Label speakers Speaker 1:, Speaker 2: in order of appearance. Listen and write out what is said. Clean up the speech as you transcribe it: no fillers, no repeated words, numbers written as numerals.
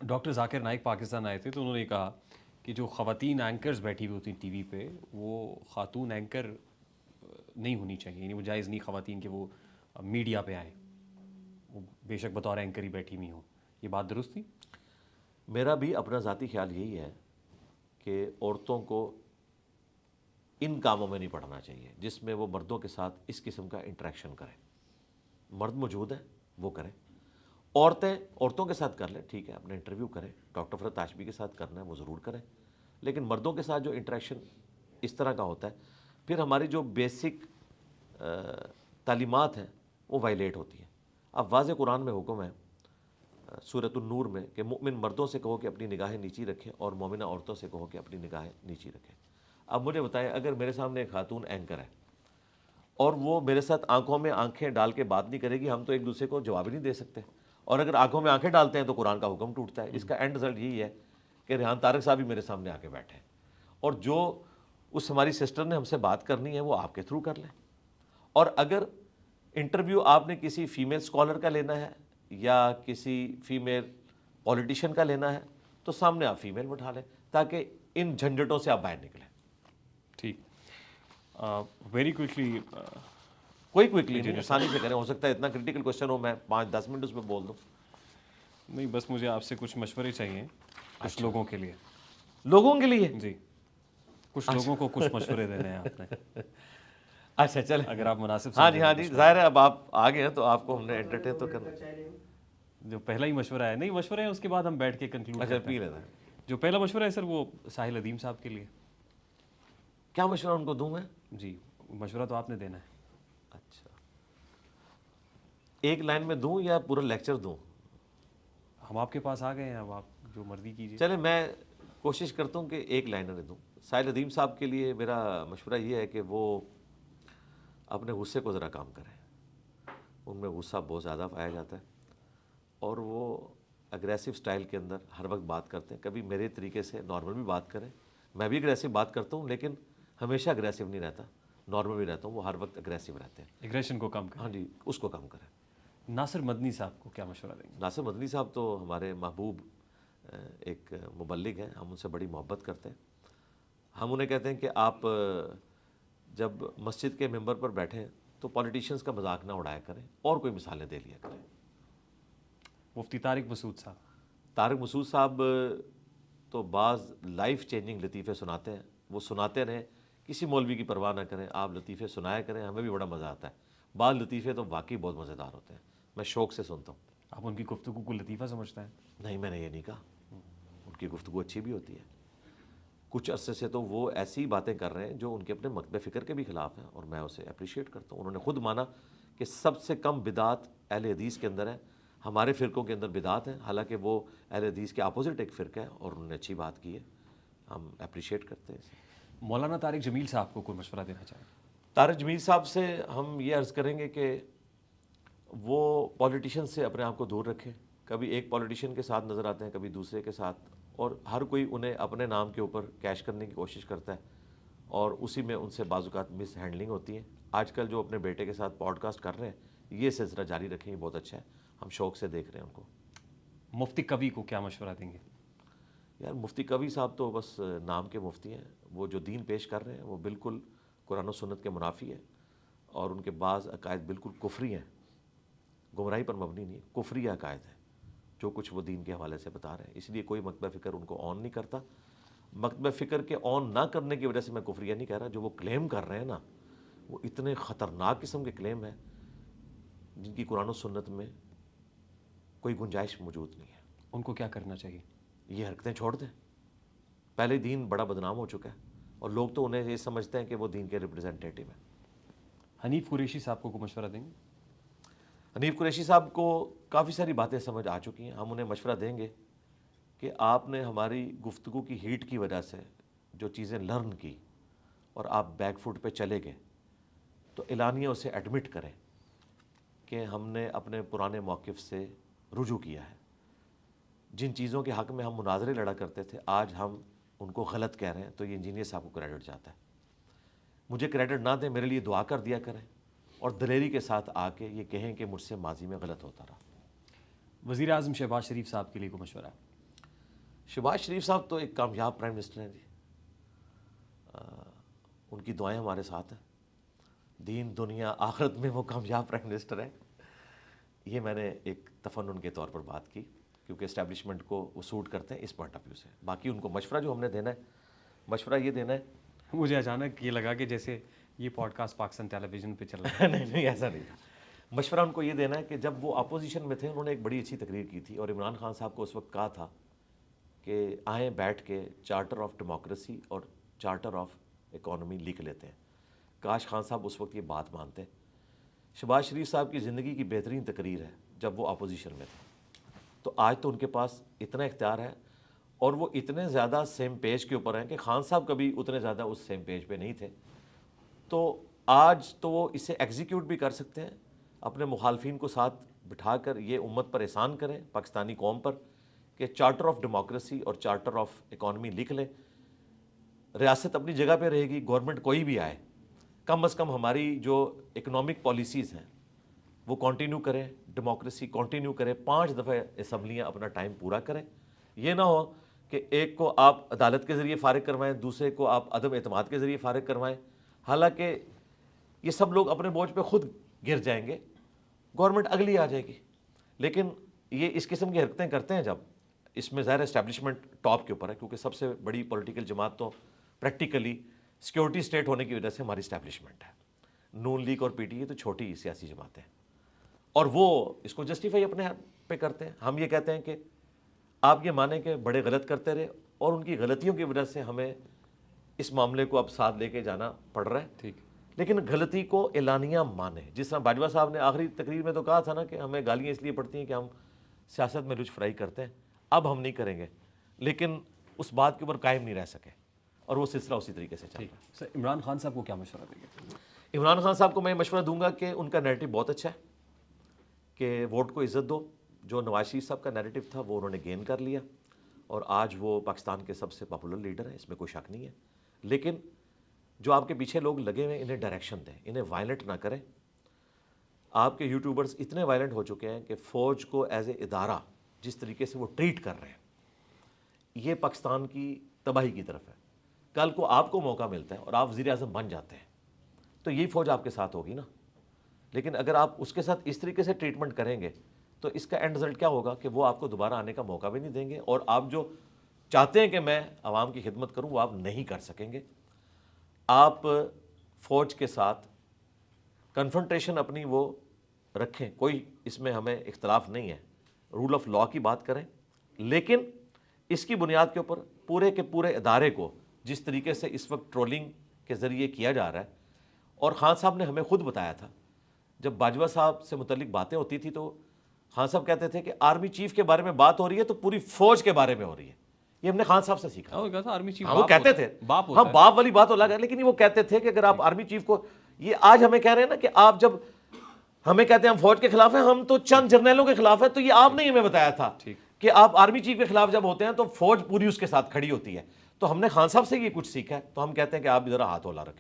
Speaker 1: Doctor Zakir Naik Pakistan آئے تھے تو انہوں نے کہا کہ جو خواتین اینکرز بیٹھی ہوئی ہوتی ہیں ٹی وی پہ وہ خاتون اینکر نہیں ہونی چاہیے، یعنی وہ جائز نہیں خواتین کہ وہ میڈیا پہ آئیں، وہ بے شک بطور اینکر ہی بیٹھی ہوئی ہوں. یہ بات درست تھی؟
Speaker 2: میرا بھی اپنا ذاتی خیال یہی ہے کہ عورتوں کو ان کاموں میں نہیں پڑھنا چاہیے جس میں وہ مردوں کے ساتھ اس قسم کا انٹریکشن کریں. مرد موجود ہیں وہ کریں، عورتوں کے ساتھ کر لیں، ٹھیک ہے، اپنا انٹرویو کریں. ڈاکٹر فرحت تاشبی کے ساتھ کرنا ہے وہ ضرور کریں، لیکن مردوں کے ساتھ جو انٹریکشن اس طرح کا ہوتا ہے پھر ہماری جو بیسک تعلیمات ہیں وہ وائلیٹ ہوتی ہیں. اب واضح قرآن میں حکم ہے سورۃ النور میں کہ مؤمن مردوں سے کہو کہ اپنی نگاہیں نیچی رکھیں اور مومنہ عورتوں سے کہو کہ اپنی نگاہیں نیچی رکھیں. اب مجھے بتائیں، اگر میرے سامنے ایک خاتون اینکر ہے اور وہ میرے ساتھ آنکھوں میں آنکھیں ڈال کے بات نہیں کرے گی، ہم تو ایک دوسرے کو جواب ہی نہیں دے سکتے. اور اگر آنکھوں میں آنکھیں ڈالتے ہیں تو قرآن کا حکم ٹوٹتا ہے. اس کا اینڈ رزلٹ یہی ہے کہ ریحان طارق صاحب ہی میرے سامنے آ کے بیٹھے ہیں، اور جو اس ہماری سسٹر نے ہم سے بات کرنی ہے وہ آپ کے تھرو کر لیں. اور اگر انٹرویو آپ نے کسی فیمیل اسکالر کا لینا ہے یا کسی فیمیل پولیٹیشین کا لینا ہے تو سامنے آپ فیمیل بٹھا لیں تاکہ ان جھنجھٹوں سے آپ باہر نکلیں.
Speaker 1: ٹھیک. ویری کوئکلی
Speaker 2: کوئی کوئکلی نہیں، آسانی سے کریں. ہو سکتا ہے اتنا کرٹیکل کوشچن ہو میں 5-10 منٹ اس میں بول دوں.
Speaker 1: نہیں، بس مجھے آپ سے کچھ مشورے چاہیے کچھ لوگوں کے لیے.
Speaker 2: لوگوں کے لیے؟
Speaker 1: جی، کچھ لوگوں کو کچھ مشورے دینے ہیں آپ نے.
Speaker 2: اچھا چلیں،
Speaker 1: اگر آپ مناسب
Speaker 2: ہاں جی ظاہر ہے اب آپ آگے ہیں تو آپ کو ہم نے انٹرٹین تو کرنا.
Speaker 1: جو پہلا ہی مشورہ ہے، نہیں مشورے ہیں اس کے بعد ہم بیٹھ کے کنکلوڈ
Speaker 2: اچھا
Speaker 1: کرتے
Speaker 2: پی
Speaker 1: ہیں.
Speaker 2: لینا.
Speaker 1: جو پہلا مشورہ ہے سر وہ ساحل ادیم صاحب کے لیے.
Speaker 2: کیا مشورہ ان کو دوں میں؟
Speaker 1: جی، مشورہ تو آپ نے دینا ہے.
Speaker 2: اچھا، ایک لائن میں دوں یا پورا لیکچر دوں؟
Speaker 1: ہم آپ کے پاس آ گئے ہیں، اب آپ جو مرضی کیجیے.
Speaker 2: چلیں میں کوشش کرتا ہوں کہ ایک لائنر دوں. ساحل ادیم صاحب کے لیے میرا مشورہ یہ ہے کہ وہ اپنے غصے کو ذرا کام کریں. ان میں غصہ بہت زیادہ پایا جاتا ہے اور وہ اگریسو سٹائل کے اندر ہر وقت بات کرتے ہیں. کبھی میرے طریقے سے نارمل بھی بات کریں، میں بھی اگریسو بات کرتا ہوں لیکن ہمیشہ اگریسو نہیں رہتا، نارمل بھی رہتا ہوں. وہ ہر وقت اگریسو رہتے ہیں.
Speaker 1: ایگریشن کو کم کریں.
Speaker 2: ہاں جی، اس کو کم کریں.
Speaker 1: ناصر مدنی صاحب کو کیا مشورہ دیں گے؟
Speaker 2: ناصر مدنی صاحب تو ہمارے محبوب ایک مبلغ ہیں، ہم ان سے بڑی محبت کرتے ہیں. ہم انہیں کہتے ہیں کہ آپ جب مسجد کے ممبر پر بیٹھیں تو پولیٹیشنز کا مذاق نہ اڑایا کریں اور کوئی مثالیں دے لیا کریں.
Speaker 1: مفتی طارق مسعود صاحب.
Speaker 2: طارق مسعود صاحب تو بعض لائف چینجنگ لطیفے سناتے ہیں، وہ سناتے رہیں، کسی مولوی کی پرواہ نہ کریں، آپ لطیفے سنایا کریں، ہمیں بھی بڑا مزہ آتا ہے. بعض لطیفے تو واقعی بہت مزیدار ہوتے ہیں، میں شوق سے سنتا ہوں.
Speaker 1: آپ ان کی گفتگو کو لطیفہ سمجھتے ہیں؟
Speaker 2: نہیں، میں نے یہ نہیں کہا. ان کی گفتگو اچھی بھی ہوتی ہے. کچھ عرصے سے تو وہ ایسی باتیں کر رہے ہیں جو ان کے اپنے مکتب فکر کے بھی خلاف ہیں اور میں اسے اپریشیٹ کرتا ہوں. انہوں نے خود مانا کہ سب سے کم بدعات اہل حدیث کے اندر ہے، ہمارے فرقوں کے اندر بدعات ہیں، حالانکہ وہ اہل حدیث کے اپوزٹ ایک فرقہ ہے اور انہوں نے اچھی بات کی ہے، ہم اپریشیٹ کرتے ہیں اسے.
Speaker 1: مولانا طارق جمیل صاحب کو کوئی مشورہ دینا چاہیں؟
Speaker 2: طارق جمیل صاحب سے ہم یہ عرض کریں گے کہ وہ پولیٹیشین سے اپنے آپ کو دور رکھیں. کبھی ایک پولیٹیشین کے ساتھ نظر آتے ہیں، کبھی دوسرے کے ساتھ، اور ہر کوئی انہیں اپنے نام کے اوپر کیش کرنے کی کوشش کرتا ہے اور اسی میں ان سے بعض اوقات مس ہینڈلنگ ہوتی ہے. آج کل جو اپنے بیٹے کے ساتھ پوڈ کاسٹ کر رہے ہیں یہ سلسلہ جاری رکھیں، یہ بہت اچھا ہے، ہم شوق سے دیکھ رہے ہیں ان کو.
Speaker 1: مفتی کبھی کو کیا مشورہ دیں گے؟
Speaker 2: یار مفتی کبھی صاحب تو بس نام کے مفتی ہیں. وہ جو دین پیش کر رہے ہیں وہ بالکل قرآن و سنت کے منافی ہے اور ان کے بعض عقائد بالکل کفری ہیں، گمراہی پر مبنی نہیں، کفری عقائد ہیں جو کچھ وہ دین کے حوالے سے بتا رہے ہیں. اس لیے کوئی مکتبہ فکر ان کو آن نہیں کرتا. مکتبہ فکر کے آن نہ کرنے کی وجہ سے میں کفریہ نہیں کہہ رہا. جو وہ کلیم کر رہے ہیں نا وہ اتنے خطرناک قسم کے کلیم ہیں جن کی قرآن و سنت میں کوئی گنجائش موجود نہیں ہے.
Speaker 1: ان کو کیا کرنا چاہیے؟
Speaker 2: یہ حرکتیں چھوڑ دیں. پہلے دین بڑا بدنام ہو چکا ہے اور لوگ تو انہیں یہ سمجھتے ہیں کہ وہ دین کے ریپرزنٹیٹو ہیں.
Speaker 1: حنیف قریشی صاحب کو کوئی مشورہ دیں گے؟
Speaker 2: حنیف قریشی صاحب کو کافی ساری باتیں سمجھ آ چکی ہیں. ہم انہیں مشورہ دیں گے کہ آپ نے ہماری گفتگو کی ہیٹ کی وجہ سے جو چیزیں لرن کی اور آپ بیک فوٹ پہ چلے گئے تو اعلانیہ اسے ایڈمٹ کریں کہ ہم نے اپنے پرانے موقف سے رجوع کیا ہے. جن چیزوں کے حق میں ہم مناظرے لڑا کرتے تھے آج ہم ان کو غلط کہہ رہے ہیں تو یہ انجینئر صاحب کو کریڈٹ جاتا ہے. مجھے کریڈٹ نہ دیں، میرے لیے دعا کر دیا کریں اور دلیری کے ساتھ آ کے یہ کہیں کہ مجھ سے ماضی میں غلط ہوتا رہا.
Speaker 1: وزیر اعظم شہباز شریف صاحب کے لیے کوئی مشورہ ہے؟
Speaker 2: شہباز شریف صاحب تو ایک کامیاب پرائم منسٹر ہیں جی، ان کی دعائیں ہمارے ساتھ ہیں، دین دنیا آخرت میں وہ کامیاب پرائم منسٹر ہیں. یہ میں نے ایک تفنن کے طور پر بات کی کیونکہ اسٹیبلشمنٹ کو وہ سوٹ کرتے ہیں اس پوائنٹ آف ویو سے. باقی ان کو مشورہ جو ہم نے دینا ہے، مشورہ یہ دینا ہے.
Speaker 1: مجھے اچانک یہ لگا کہ جیسے یہ پوڈ کاسٹ پاکستان ٹیلی ویژن پہ چل رہا ہے.
Speaker 2: نہیں ایسا نہیں تھا. مشورہ ان کو یہ دینا ہے کہ جب وہ اپوزیشن میں تھے انہوں نے ایک بڑی اچھی تقریر کی تھی اور عمران خان صاحب کو اس وقت کہا تھا کہ آئیں بیٹھ کے چارٹر آف ڈیموکریسی اور چارٹر آف اکانومی لکھ لیتے ہیں. کاش خان صاحب اس وقت یہ بات مانتے. شہباز شریف صاحب کی زندگی کی بہترین تقریر ہے جب وہ اپوزیشن میں تھے. تو آج تو ان کے پاس اتنا اختیار ہے اور وہ اتنے زیادہ سیم پیج کے اوپر ہیں کہ خان صاحب کبھی اتنے زیادہ اس سیم پیج پہ نہیں تھے. تو آج تو وہ اسے ایگزیکیوٹ بھی کر سکتے ہیں، اپنے مخالفین کو ساتھ بٹھا کر یہ امت پر احسان کریں، پاکستانی قوم پر، کہ چارٹر آف ڈیموکریسی اور چارٹر آف اکانومی لکھ لیں. ریاست اپنی جگہ پہ رہے گی، گورنمنٹ کوئی بھی آئے، کم از کم ہماری جو اکنامک پالیسیز ہیں وہ کنٹینیو کریں، ڈیموکریسی کنٹینیو کریں، 5 دفعہ اسمبلیاں اپنا ٹائم پورا کریں. یہ نہ ہو کہ ایک کو آپ عدالت کے ذریعے فارغ کروائیں، دوسرے کو آپ عدم اعتماد کے ذریعے فارغ کروائیں. حالانکہ یہ سب لوگ اپنے بوجھ پہ خود گر جائیں گے، گورنمنٹ اگلی آ جائے گی. لیکن یہ اس قسم کی حرکتیں کرتے ہیں جب، اس میں ظاہر اسٹیبلشمنٹ ٹاپ کے اوپر ہے کیونکہ سب سے بڑی پولیٹیکل جماعت تو پریکٹیکلی سیکیورٹی اسٹیٹ ہونے کی وجہ سے ہماری اسٹیبلشمنٹ ہے. نون لیگ اور پی ٹی اے تو چھوٹی سیاسی جماعتیں ہیں اور وہ اس کو جسٹیفائی اپنے پہ کرتے ہیں. ہم یہ کہتے ہیں کہ آپ یہ مانیں کہ بڑے غلط کرتے رہے اور ان کی غلطیوں کی وجہ سے ہمیں اس معاملے کو اب ساتھ لے کے جانا پڑ رہا ہے.
Speaker 1: ٹھیک.
Speaker 2: لیکن غلطی کو اعلانیہ مانیں. جس طرح باجوہ صاحب نے آخری تقریر میں تو کہا تھا نا کہ ہمیں گالیاں اس لیے پڑتی ہیں کہ ہم سیاست میں لچ فرائی کرتے ہیں. اب ہم نہیں کریں گے، لیکن اس بات کے اوپر قائم نہیں رہ سکے اور وہ سلسلہ اسی طریقے سے چل رہا ہے.
Speaker 1: سر عمران خان صاحب کو کیا مشورہ دیں گے؟
Speaker 2: عمران خان صاحب کو میں مشورہ دوں گا کہ ان کا نیریٹو بہت اچھا ہے کہ ووٹ کو عزت دو. جو نواز شریف صاحب کا نیریٹو تھا وہ انہوں نے گین کر لیا اور آج وہ پاکستان کے سب سے پاپولر لیڈر ہیں، اس میں کوئی شک نہیں ہے. لیکن جو آپ کے پیچھے لوگ لگے ہوئے ہیں انہیں ڈائریکشن دیں، انہیں وائلنٹ نہ کریں. آپ کے یوٹیوبرز اتنے وائلنٹ ہو چکے ہیں کہ فوج کو ایز اے ادارہ جس طریقے سے وہ ٹریٹ کر رہے ہیں یہ پاکستان کی تباہی کی طرف ہے. کل کو آپ کو موقع ملتا ہے اور آپ وزیر اعظم بن جاتے ہیں تو یہی فوج آپ کے ساتھ ہوگی نا. لیکن اگر آپ اس کے ساتھ اس طریقے سے ٹریٹمنٹ کریں گے تو اس کا اینڈ رزلٹ کیا ہوگا کہ وہ آپ کو دوبارہ آنے کا موقع بھی نہیں دیں گے اور آپ جو چاہتے ہیں کہ میں عوام کی خدمت کروں وہ آپ نہیں کر سکیں گے. آپ فوج کے ساتھ کنفرنٹیشن اپنی وہ رکھیں، کوئی اس میں ہمیں اختلاف نہیں ہے، رول آف لا کی بات کریں، لیکن اس کی بنیاد کے اوپر پورے کے پورے ادارے کو جس طریقے سے اس وقت ٹرولنگ کے ذریعے کیا جا رہا ہے. اور خان صاحب نے ہمیں خود بتایا تھا جب باجوہ صاحب سے متعلق باتیں ہوتی تھی تو خان صاحب کہتے تھے کہ آرمی چیف کے بارے میں بات ہو رہی ہے تو پوری فوج کے بارے میں ہو رہی ہے. یہ ہم نے خان صاحب سے سیکھا.
Speaker 1: آرمی چیف
Speaker 2: وہ کہتے تھے ہاں باپ والی بات الگ ہے، لیکن وہ کہتے تھے کہ اگر آپ آرمی چیف کو، یہ آج ہمیں کہہ رہے ہیں نا کہ آپ جب ہمیں کہتے ہیں ہم فوج کے خلاف ہیں، ہم تو چند جرنیلوں کے خلاف ہیں، تو یہ آپ نے ہمیں بتایا تھا کہ آپ آرمی چیف کے خلاف جب ہوتے ہیں تو فوج پوری اس کے ساتھ کھڑی ہوتی ہے. تو ہم نے خان صاحب سے یہ کچھ سیکھا ہے تو ہم کہتے ہیں کہ آپ ذرا ہاتھ اولا رکھیں.